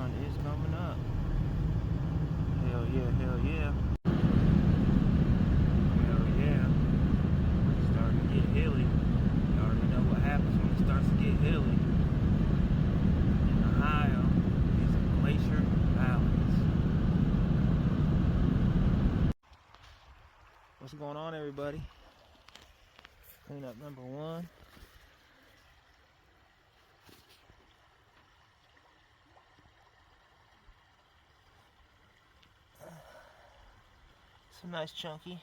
sun is coming up. Hell yeah, hell yeah. Hell yeah. It's starting to get hilly. You already know what happens when it starts to get hilly. In Ohio, these are glacier valleys. What's going on, everybody? Cleanup number 1. Some nice chunky.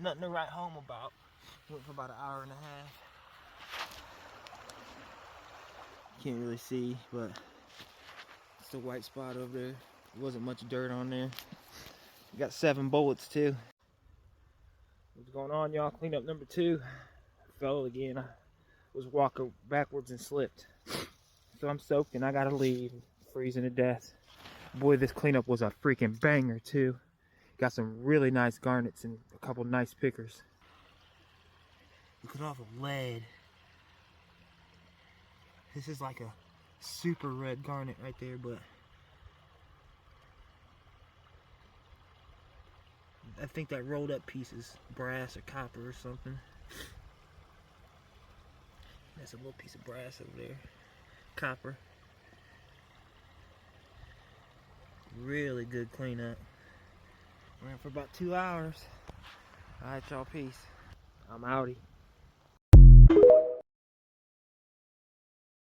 Nothing to write home about. Went for about an hour and a half. Can't really see, but it's the white spot over there. There wasn't much dirt on there. Got 7 bullets too. What's going on, y'all? Cleanup number 2. I fell again. I was walking backwards and slipped. So I'm soaked and I gotta leave. Freezing to death. Boy, this cleanup was a freaking banger too. Got some really nice garnets and a couple nice pickers. Look at all the lead. This is like a super red garnet right there, but I think that rolled up piece is brass or copper or something. That's a little piece of brass over there. Copper. Really good cleanup. Ran for about 2 hours. Alright, y'all, peace. I'm outie.